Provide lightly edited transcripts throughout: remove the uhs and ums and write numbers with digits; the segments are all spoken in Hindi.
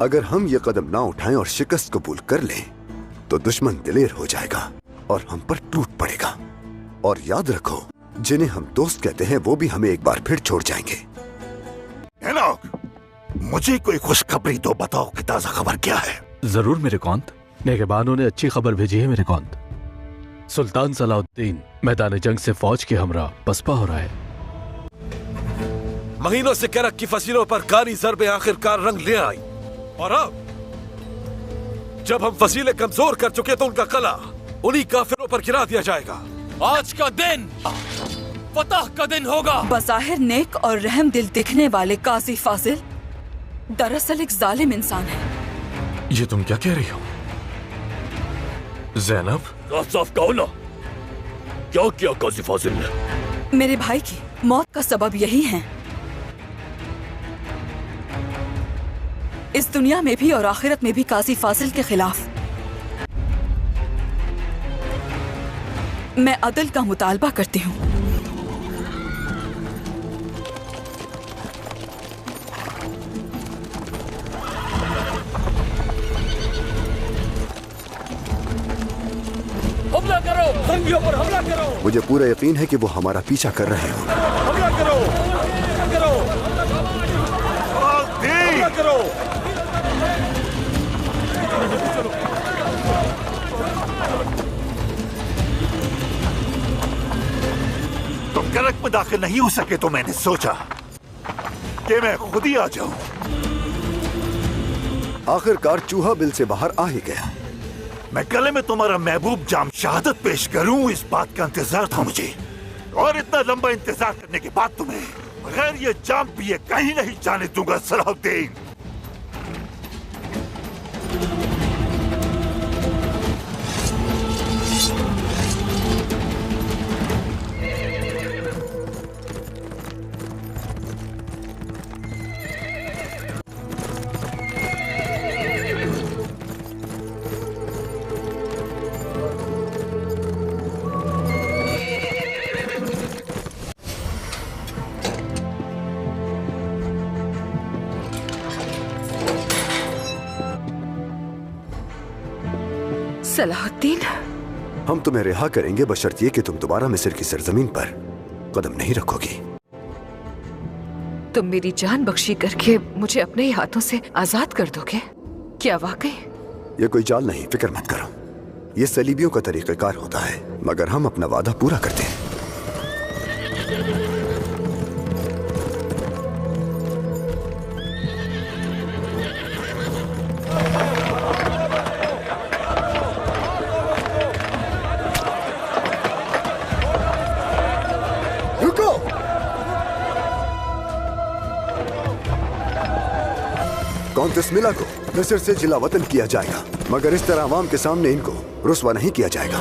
अगर हम ये कदम ना उठाएं और शिकस्त कबूल कर लें तो दुश्मन दिलेर हो जाएगा और हम पर टूट पड़ेगा। और याद रखो, जिन्हें हम दोस्त कहते हैं वो भी हमें एक बार फिर छोड़ जाएंगे। हेनोक, मुझे कोई खुशखबरी तो बताओ कि ताजा खबर क्या है? जरूर मेरे कौंत। नेगेबानों ने अच्छी खबर भेजी है मेरे कौंत। सुल्तान सलाउद्दीन मैदान जंग से फौज के हमरा पसपा हो रहा है। महीनों से करक की फसीलों पर कारी ज़रबे आखिरकार रंग ले आई, और अब जब हम फसीलें कमजोर कर चुके तो उनका कला उन्हीं काफिरों पर गिरा दिया जाएगा। आज का दिन फतह का दिन होगा। बज़ाहिर नेक और रहम दिल दिखने वाले काजी फाजिल दरअसल एक जालिम इंसान है। ये तुम क्या कह रही हो ज़ैनब? साफ कहो ना, क्या किया काजी फाजिल ने? मेरे भाई की मौत का सबब यही है। इस दुनिया में भी और आखिरत में भी काजी फाजिल के खिलाफ मैं अदल का मुतालबा करती हूँ। हमला करो, संगियों पर हमला करो। मुझे पूरा यकीन है कि वो हमारा पीछा कर रहे हो। हमला करो, करो, हमला करो। तुम करक में दाखिल नहीं हो सके तो मैंने सोचा कि मैं खुद ही आ जाऊं। आखिरकार चूहा बिल से बाहर आ ही गया। मैं गले में तुम्हारा महबूब जाम शहादत पेश करूं, इस बात का इंतजार था मुझे। और इतना लंबा इंतजार करने के बाद तुम्हें बगैर ये जाम पिए कहीं नहीं जाने दूंगा सलाहुद्दीन। सलाहुद्दीन, हम तुम्हें रिहा करेंगे बशर्त ये कि तुम दोबारा मिस्र की सरजमीन पर कदम नहीं रखोगी। तुम मेरी जान बख्शी करके मुझे अपने ही हाथों से आजाद कर दोगे? क्या वाकई? ये कोई चाल नहीं, फिक्र मत करो। ये सलीबियों का तरीक़ाकार होता है, मगर हम अपना वादा पूरा करते हैं। कौंतस्मिला को मिस्र से जिला वतन किया जाएगा, मगर इस तरह आवाम के सामने इनको रुस्वा नहीं किया जाएगा।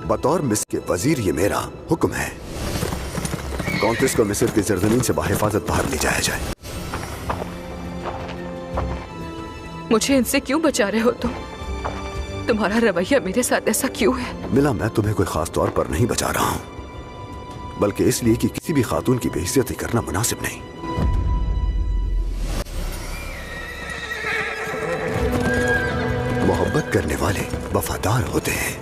बतौर मिस्र के वजीर ये मेरा हुक्म है। कौंतस को मिस्र की सरजमीन से बाहिफाजत बाहर ले जाया जाए। मुझे इनसे क्यों बचा रहे हो तुम? तुम्हारा रवैया मेरे साथ ऐसा क्यों है? मिला, मैं तुम्हें कोई खास तौर पर नहीं बचा रहा हूं, बल्कि इसलिए कि किसी भी खातून की बेइज्जती करना मुनासिब नहीं। मोहब्बत करने वाले वफादार होते हैं,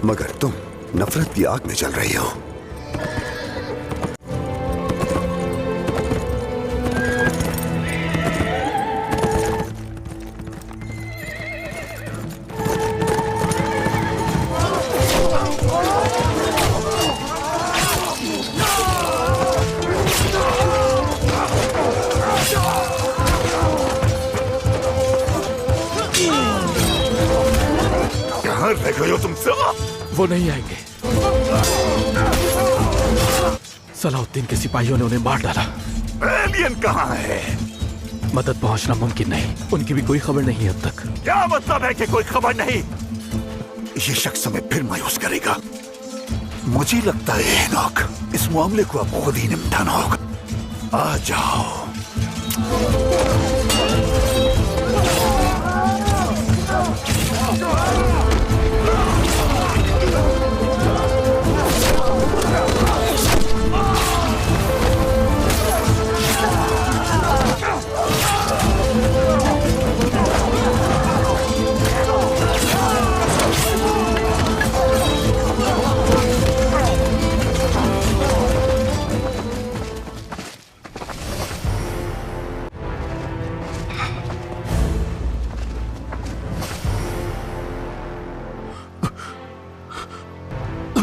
मगर तुम नफरत की आग में जल रही हो। तुम सब वो नहीं आएंगे। सलाउद्दीन के सिपाहियों ने उन्हें मार डाला। एलियन कहाँ है? मदद पहुंचना मुमकिन नहीं, उनकी भी कोई खबर नहीं है अब तक। क्या मतलब है कि कोई खबर नहीं? ये शख्स हमें फिर मायूस करेगा। मुझे लगता है हेनोक, इस मामले को अब खुद ही निपटाना होगा। आ जाओ।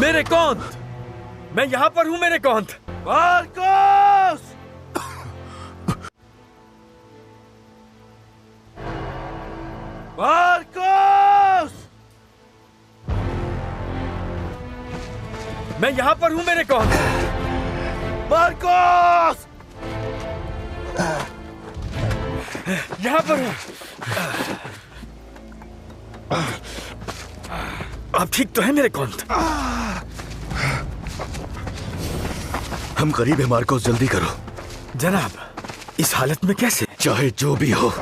मेरे कौंत, मैं यहाँ पर हूँ मेरे कौंत। मार्कोस! मार्कोस! मैं यहाँ पर हूँ मेरे कौंत। मार्कोस! यहाँ पर हूँ। आप ठीक तो है मेरे कौंत? हम करीब है मार्कोस, जल्दी करो। जनाब, इस हालत में कैसे? चाहे जो भी हो,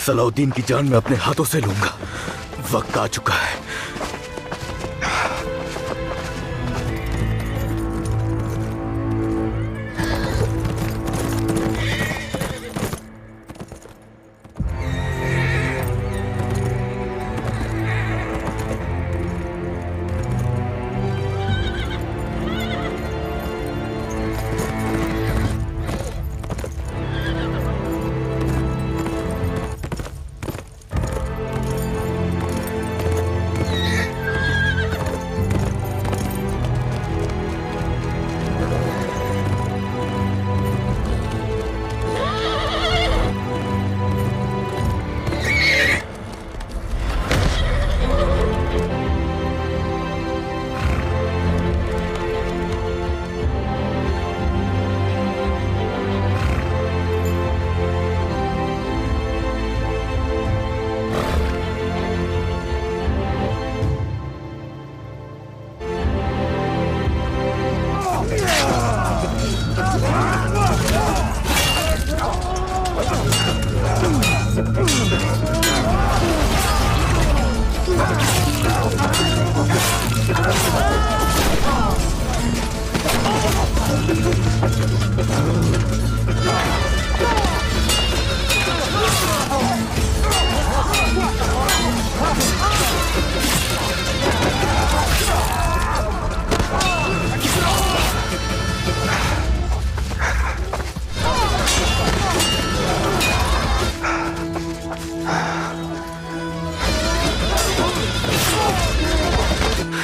सलाउद्दीन की जान मैं अपने हाथों से लूंगा। वक्त आ चुका है।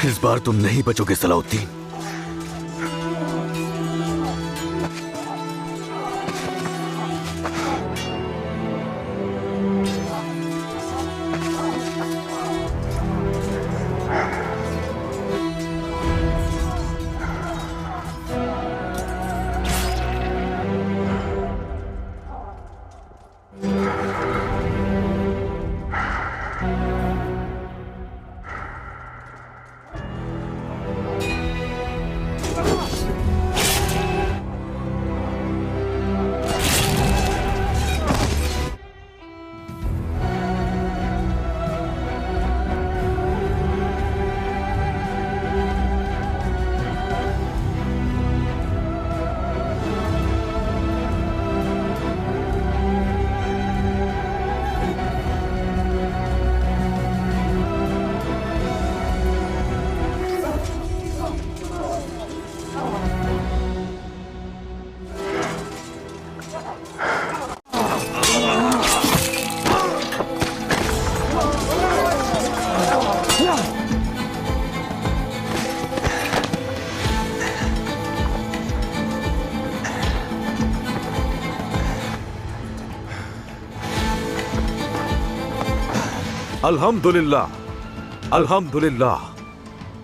इस बार तुम नहीं बचोगे सलाउद्दीन। अल्हम्दुलिल्लाह, अल्हम्दुलिल्लाह,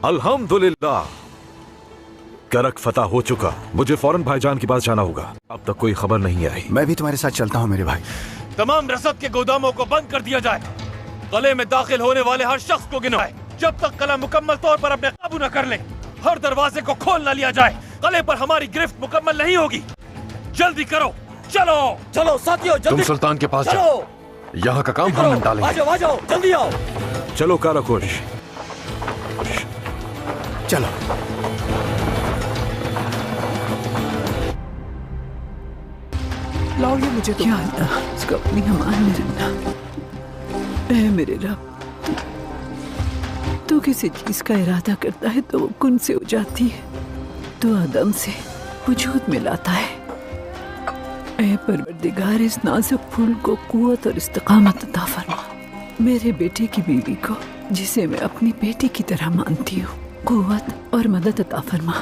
अल्हम्दुलिल्लाह। करक फतह हो चुका। मुझे फौरन भाईजान के पास जाना होगा। अब तक कोई खबर नहीं आई। मैं भी तुम्हारे साथ चलता हूँ मेरे भाई। तमाम रसद के गोदामों को बंद कर दिया जाए। कले में दाखिल होने वाले हर शख्स को गिनवाए। जब तक कला मुकम्मल तौर पर अपने काबू न कर ले, हर दरवाजे को खोल न लिया जाए। कले पर हमारी गिरफ्त मुकम्मल नहीं होगी। जल्दी करो, चलो चलो साथियों, तुम जल्दी सुल्तान के पास चलो। जाओ। यहाँ का काम हम निपटा लेंगे। आ जाओ, जल्दी आओ। चलो काराकोश, चलो। लाओ ये मुझे। क्या अल्लाह इसको अपनी अमान में रखना। ऐ मेरे रब, तू किसी चीज का इरादा करता है तो वो कुन से हो जाती है, तो आदम से वजूद में लाता है। ऐ परवरदिगार, इस नाजुक फूल को कुव्वत और इस्तिकामत अता फरमा। मेरे बेटे की बीवी को, जिसे मैं अपनी बेटी की तरह मानती हूँ, कुव्वत और मदद अता फरमा।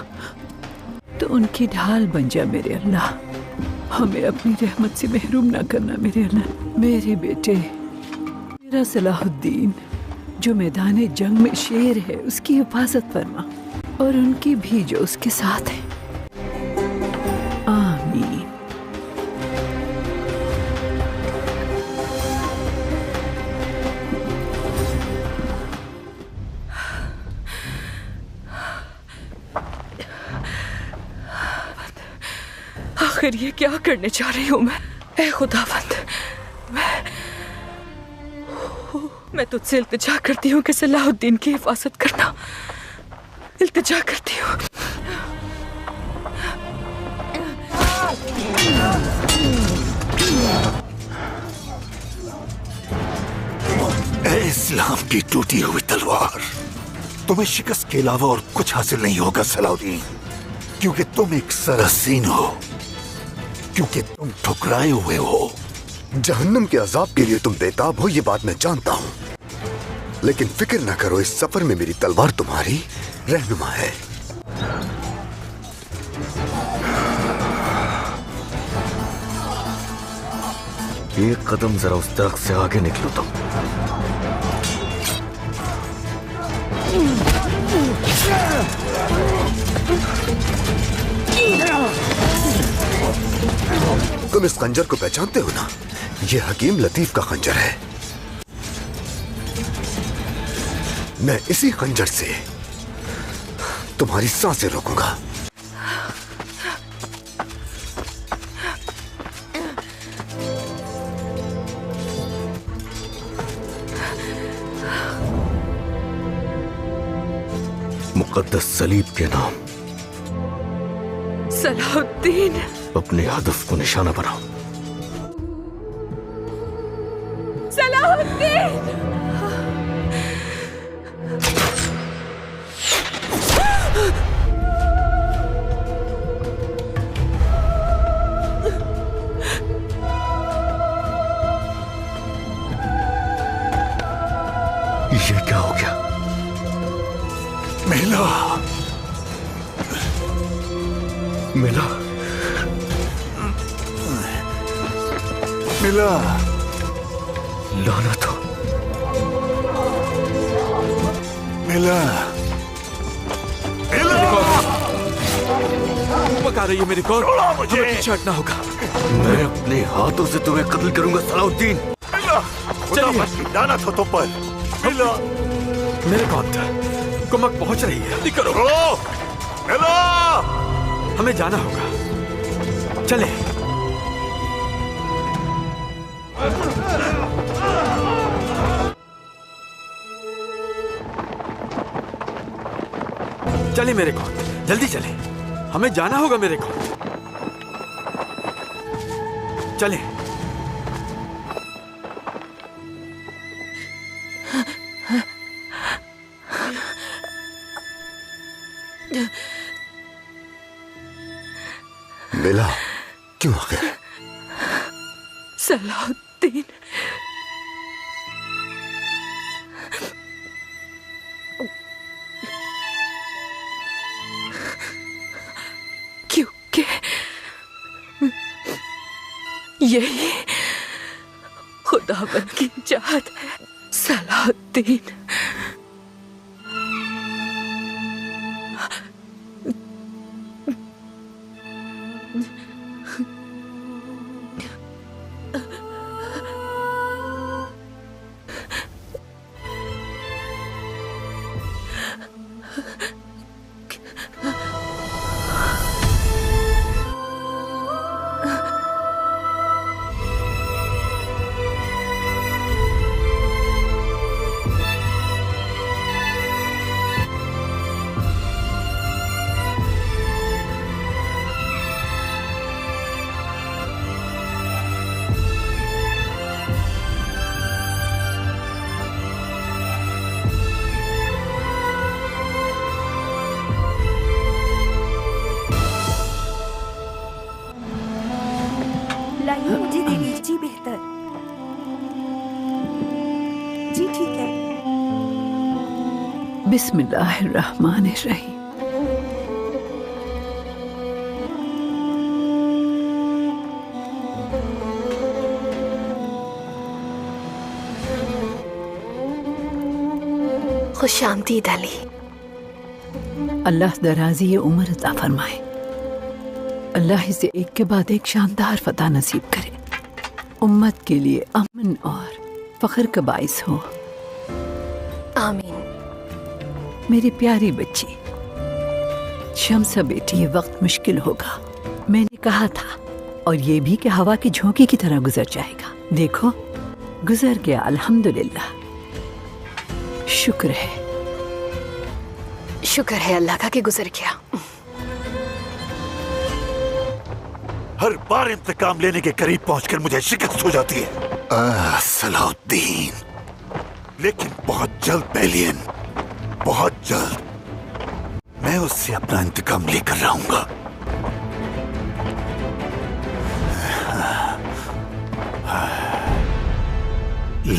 तो उनकी ढाल बन जा मेरे अल्लाह, हमें अपनी रहमत से महरूम ना करना मेरे अल्लाह। मेरे बेटे मेरा सलाहुद्दीन जो मैदान जंग में शेर है, उसकी हिफाजत फरमा, और उनकी भी जो उसके साथ है। आमीन। आखिर ये क्या करने जा रही हूँ मैं? ऐ खुदावंद, मैं तुझसे इल्तिजा करती हूँ कि सलाहुद्दीन की हिफाजत करना। इल्तिजा करती हूँ। इस्लाम की टूटी हुई तलवार, तुम्हें शिकस्त के अलावा और कुछ हासिल नहीं होगा सलाहुद्दीन, क्योंकि तुम एक सरहसीन हो, क्योंकि तुम ठुकराए हुए हो। जहन्नम के अजाब के लिए तुम बेताब हो, ये बात मैं जानता हूँ, लेकिन फिक्र न करो, इस सफर में मेरी तलवार तुम्हारी रहनुमा है। एक कदम जरा उस दरख्त से आगे निकलो तुम। तुम इस खंजर को पहचानते हो ना? ये हकीम लतीफ का खंजर है। मैं इसी खंजर से तुम्हारी सांसें रोकूंगा। मुकद्दस सलीब के नाम सलाहुद्दीन, अपने हदफ को निशाना बनाओ। सलाहुद्दीन! ये क्या हो गया? मिला मिला मिला लानत हो। मिला मिला पका रही है मेरी कौन? मुझे हमें पीछे हटना होगा। मैं अपने हाथों से तुम्हें कत्ल करूंगा सलाहुद्दीन। मिला, चलिए। लानत हो तुम पर। मिला मेरे कौन था? कुमक पहुंच रही है, जल्दी करो। मिला हमें जाना होगा, चले। चले मेरे कौन, जल्दी चले, हमें जाना होगा मेरे कौन। चले। मिला क्यों आखिर? सलाहुद्दीन, क्योंकि यही खुदाबंद की चाहत है। सलाहुद्दीन, लाइए मुझे दे दीजिए। जी बेहतर, जी ठीक है। बिस्मिल्लाहिर्रहमानिर्रहीम। खुश आमदीद अली। अल्लाह दराजी उम्र अता फरमाए। अल्लाह इसे एक के बाद एक शानदार फतह नसीब करे। उम्मत के लिए अमन और फख्र का बाइस हो। आमीन। मेरी प्यारी बच्ची शम्सा बेटी, ये वक्त मुश्किल होगा। मैंने कहा था, और ये भी कि हवा की झोंकी की तरह गुजर जाएगा। देखो गुजर गया, अल्हम्दुलिल्लाह। शुक्र है अल्लाह का कि गुजर गया। हर बार इंतकाम लेने के करीब पहुंचकर मुझे शिकस्त हो जाती है सलाहुद्दीन। लेकिन बहुत जल्द बेलियन, बहुत जल्द मैं उससे अपना इंतकाम लेकर रहूंगा।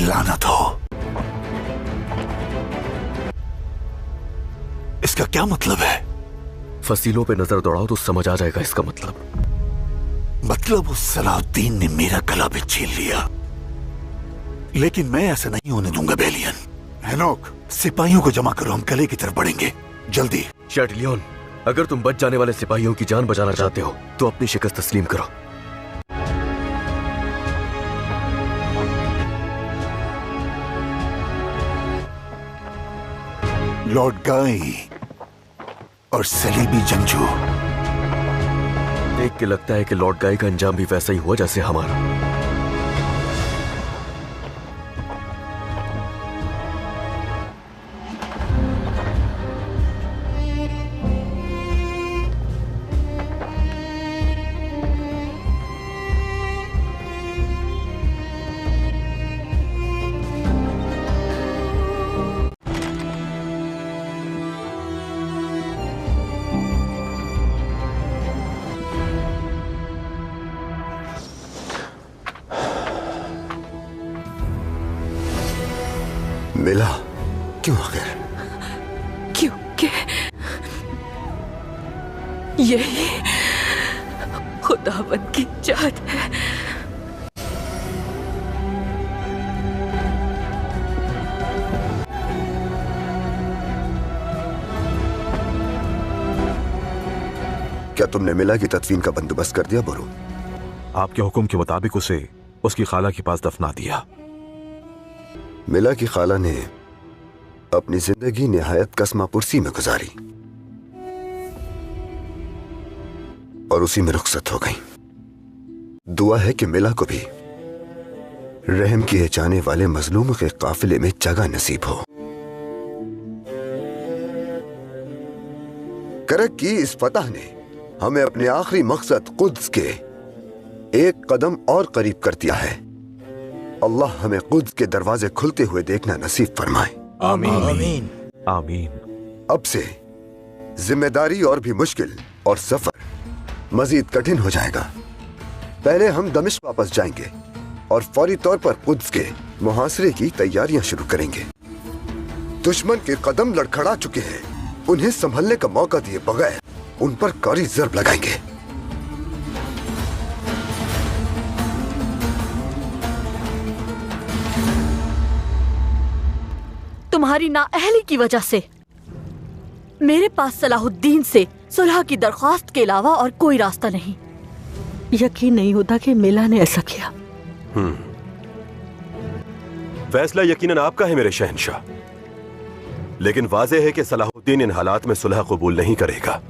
लानत हो। इसका क्या मतलब है? फसीलों पे नजर दौड़ाओ तो समझ आ जाएगा इसका मतलब। मतलब उस सलाहुद्दीन ने मेरा गला भी छीन लिया। लेकिन मैं ऐसा नहीं होने दूंगा बेलियन। हेनोक, सिपाहियों को जमा करो, हम किले की तरफ बढ़ेंगे जल्दी। शैटिलियन, अगर तुम बच जाने वाले सिपाहियों की जान बचाना चाहते हो तो अपनी शिकस्त तस्लीम करो। लॉर्ड गाई और सलीबी जंगजू। देख के लगता है कि लॉर्ड गाई का अंजाम भी वैसा ही हुआ जैसे हमारा। मिला क्यों आखिर? क्योंकि यही खुदावंद की चाहत है। क्या तुमने मिला की तदफीन का बंदोबस्त कर दिया बोरो? आपके हुक्म के मुताबिक उसे उसकी खाला के पास दफना दिया। मिला की खाला ने अपनी जिंदगी निहायत कसमा पुरसी में गुजारी और उसी में रुखसत हो गई। दुआ है कि मिला को भी रहम किए जाने वाले मजलूम के काफिले में जगह नसीब हो। करक की इस फतह ने हमें अपने आखिरी मकसद कुद्स के एक कदम और करीब कर दिया है। अल्लाह हमें कुद्स के दरवाजे खुलते हुए देखना नसीब फरमाए। आमीन आमीन आमीन। अब से जिम्मेदारी और भी मुश्किल और सफर मजीद कठिन हो जाएगा। पहले हम दमिश्क वापस जाएंगे और फौरी तौर पर कुद्स के मुहासरे की तैयारियां शुरू करेंगे। दुश्मन के कदम लड़खड़ा चुके हैं, उन्हें संभलने का मौका दिए बगैर उन पर कारी जर्ब लगाएंगे। तुम्हारी नाअहली की वजह से मेरे पास सलाहुद्दीन से सुलह की दरख्वास्त के अलावा और कोई रास्ता नहीं। यकीन नहीं होता कि मिला ने ऐसा किया। फैसला यकीनन आपका है मेरे शहंशाह, लेकिन वाज़ेह है कि सलाहुद्दीन इन हालात में सुलह कबूल नहीं करेगा।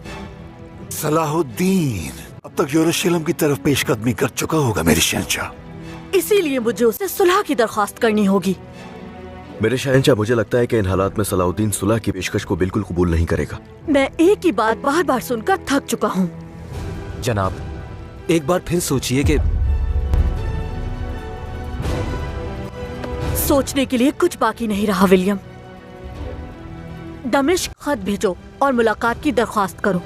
सलाहुद्दीन अब तक यरूशलेम की तरफ पेशकदमी कर चुका होगा मेरे शहंशाह। इसीलिए मुझे उसे सुलह की दरख्वास्त करनी होगी। मेरे शहंशाह, मुझे लगता है कि इन हालात में सलाहुद्दीन सुलह की पेशकश को बिल्कुल कबूल नहीं करेगा। मैं एक ही बात बार बार सुनकर थक चुका हूँ। जनाब, एक बार फिर सोचिए कि सोचने के लिए कुछ बाकी नहीं रहा विलियम। दमिश्क खत भेजो और मुलाकात की दरख्वास्त करो।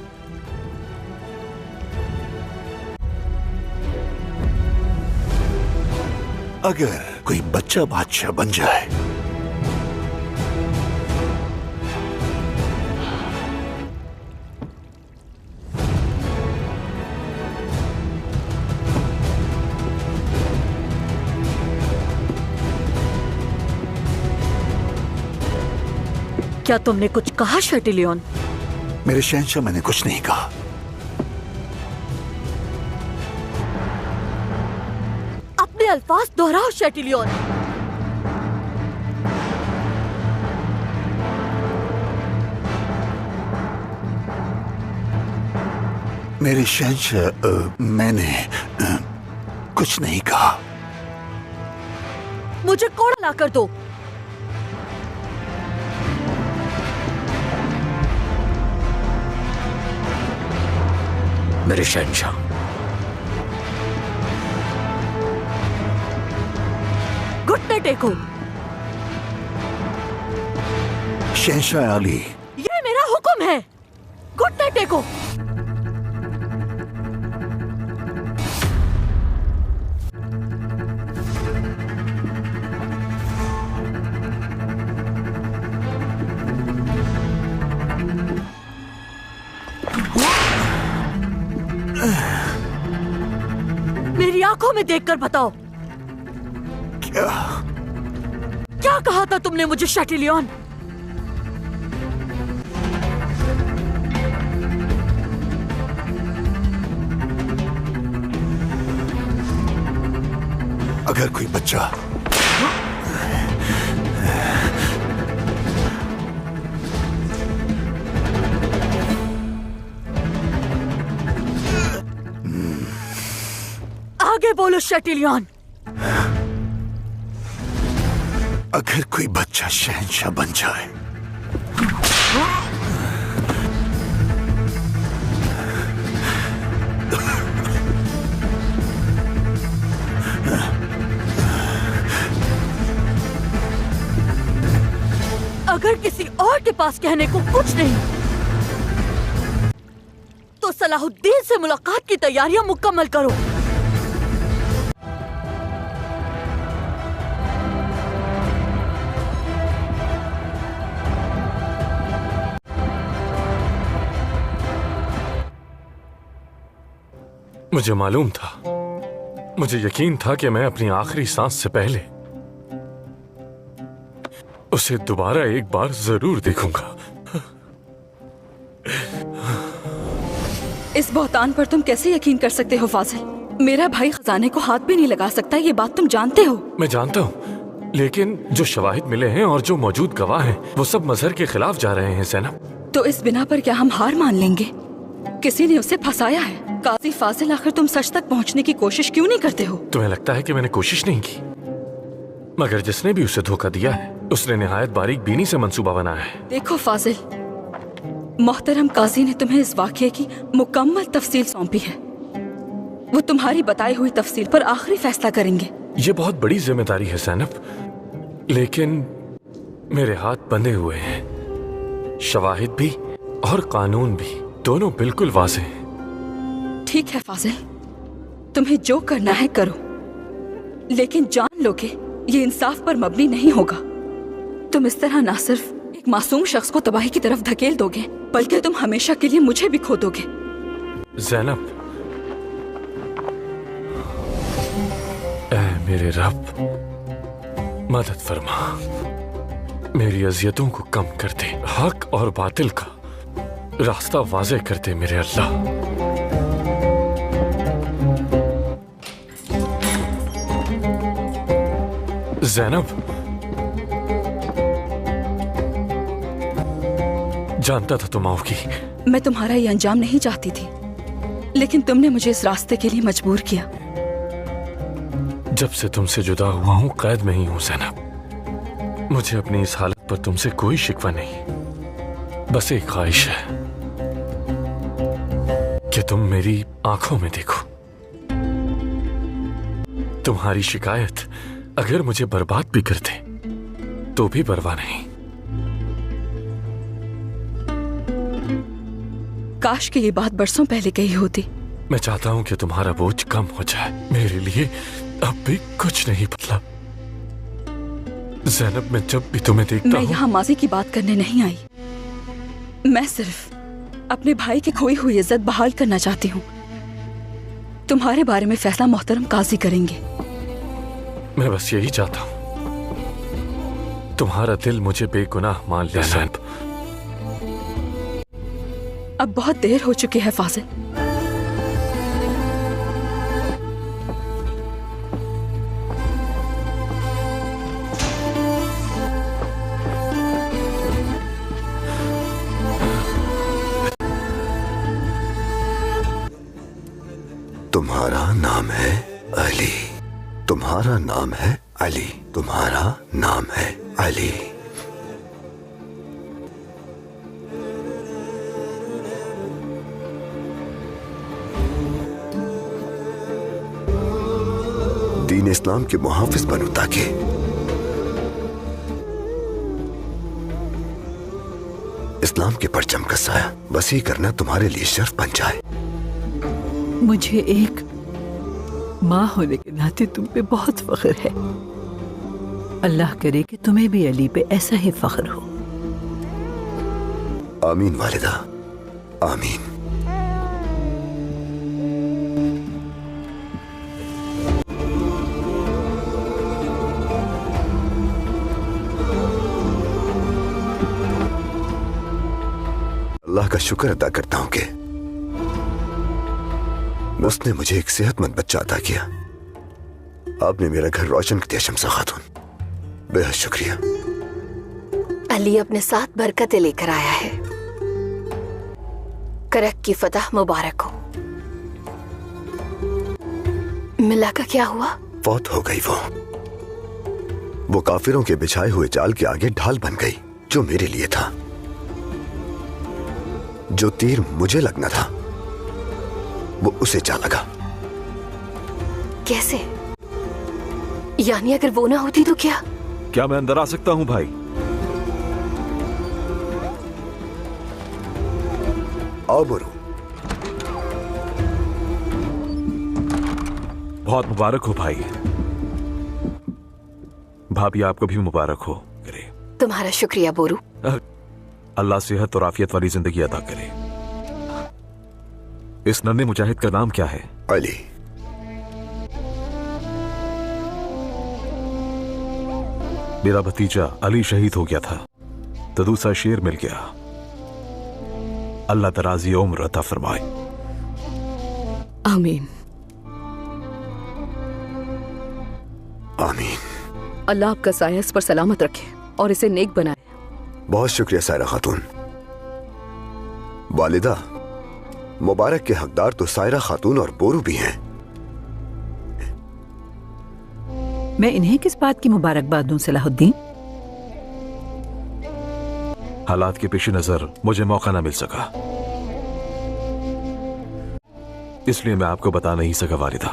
अगर कोई बच्चा बादशाह बन जाए क्या तुमने कुछ कहा शर्टिलियन? मेरे शहंशाह, मैंने कुछ नहीं कहा। अपने अल्फाज दोहराओ शर्टिलियन। मेरे शहंशाह, मैंने कुछ नहीं कहा। मुझे कोड़ा ला कर दो। मेरे शहंशाह, घुटने टेको। शहंशाह अली, ये मेरा हुक्म है, घुटने टेको। मेरी आंखों में देखकर बताओ, क्या कहा था तुमने मुझे शर्टिलियन? अगर कोई बच्चा आगे बोलो शर्टिलियन। अगर कोई बच्चा शहंशाह बन जाए, अगर किसी और के पास कहने को कुछ नहीं, तो सलाहुद्दीन से मुलाकात की तैयारियां मुकम्मल करो। मुझे मालूम था, मुझे यकीन था कि मैं अपनी आखिरी सांस से पहले उसे दोबारा एक बार जरूर देखूंगा। इस बहतान पर तुम कैसे यकीन कर सकते हो फाजिल? मेरा भाई खजाने को हाथ भी नहीं लगा सकता, ये बात तुम जानते हो। मैं जानता हूँ, लेकिन जो शवाहिद मिले हैं और जो मौजूद गवाह हैं, वो सब मजहर के खिलाफ जा रहे हैं ज़ैनब। तो इस बिना पर क्या हम हार मान लेंगे? किसी ने उसे फंसाया है। काजी फाजिल, आखिर तुम सच तक पहुंचने की कोशिश क्यों नहीं करते हो? तुम्हें लगता है कि मैंने कोशिश नहीं की, मगर जिसने भी उसे धोखा दिया है उसने निहायत बारीक बीनी से मंसूबा बनाया है। देखो फाजिल, मोहतरम काजी ने तुम्हें इस वाक़ये की मुकम्मल तफसील सौंपी है। वो तुम्हारी बताई हुई तफसील पर आखिरी फैसला करेंगे। ये बहुत बड़ी जिम्मेदारी है ज़ैनब, लेकिन मेरे हाथ बंधे हुए हैं। शवाहिद भी और कानून भी, दोनों बिल्कुल वाज़े हैं। ठीक है फाजिल, तुम्हें जो करना है करो, लेकिन जान लो कि ये इंसाफ पर मबनी नहीं होगा। तुम इस तरह ना सिर्फ एक मासूम शख्स को तबाही की तरफ धकेल दोगे, बल्कि तुम हमेशा के लिए मुझे भी खो दोगे। ज़ैनब, ऐ मेरे रब, मदद फरमा, मेरी अजियतों को कम कर दे, हक और बातिल का रास्ता वाज़े कर दे मेरे अल्लाह। ज़ैनब, जानता था तुम आओगी। मैं तुम्हारा ये अंजाम नहीं चाहती थी, लेकिन तुमने मुझे इस रास्ते के लिए मजबूर किया। जब से तुमसे जुदा हुआ हूँ कैद में ही हूँ ज़ैनब। मुझे अपनी इस हालत पर तुमसे कोई शिकवा नहीं, बस एक ख्वाहिश है कि तुम मेरी आंखों में देखो। तुम्हारी शिकायत अगर मुझे बर्बाद भी कर दे तो भी परवाह नहीं। काश कि ये बात बरसों पहले कही होती। मैं चाहता हूँ कि तुम्हारा बोझ कम हो जाए। मेरे लिए अब भी कुछ नहीं बदला ज़ैनब। मैं जब भी तुम्हें देखता हूँ, मैं यहाँ माजी की बात करने नहीं आई। मैं सिर्फ अपने भाई की खोई हुई इज्जत बहाल करना चाहती हूँ। तुम्हारे बारे में फैसला मोहतरम काजी करेंगे। मैं बस यही चाहता हूँ तुम्हारा दिल मुझे बेगुनाह मान लिया साहब। अब बहुत देर हो चुकी है फाजिल। तुम्हारा नाम है अली, तुम्हारा नाम है अली, तुम्हारा नाम है अली। दीन इस्लाम के मुहाफिज बनूं ताकि इस्लाम के परचम का साया वसी करना तुम्हारे लिए शर्फ बन जाए। मुझे एक माँ होने के नाते तुम पे बहुत फख्र है। अल्लाह करे कि तुम्हें भी अली पे ऐसा ही फख्र हो। आमीन वालिदा, आमीन। अल्लाह का शुक्र अदा करता हूं कि उसने मुझे एक सेहतमंद बच्चा अता किया। आपने मेरा घर रोशन किया शम्सा खातून, बेहद शुक्रिया। अली अपने साथ बरकतें लेकर आया है। करक की फतह मुबारक हो। मिला का क्या हुआ? फौत हो गई वो काफिरों के बिछाए हुए जाल के आगे ढाल बन गई। जो मेरे लिए था, जो तीर मुझे लगना था, वो उसे जा लगा। कैसे? यानी अगर वो ना होती तो क्या? क्या मैं अंदर आ सकता हूं भाई? आओ बोरू। बहुत मुबारक हो भाई। भाभी आपको भी मुबारक हो। तुम्हारा शुक्रिया बोरू। अल्लाह सेहत और आफियत वाली जिंदगी अता करे। इस नन्हे मुजाहिद का नाम क्या है? अली। मेरा भतीजा अली शहीद हो गया था तो दूसरा शेर मिल गया। अल्लाह दराजी उम्र अता फरमाए। आमीन। आमीन। अल्लाह आपका साया इस पर सलामत रखे और इसे नेक बनाए। बहुत शुक्रिया सायरा खातून। वालिदा, मुबारक के हकदार तो सायरा खातून और बोरू भी हैं। मैं इन्हें किस बात की मुबारकबाद दूं सलाहुद्दीन? हालात के पेश नजर मुझे मौका ना मिल सका, इसलिए मैं आपको बता नहीं सका वालिदा।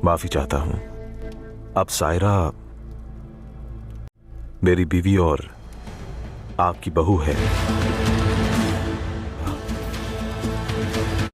माफी चाहता हूं। अब सायरा मेरी बीवी और आपकी बहू है।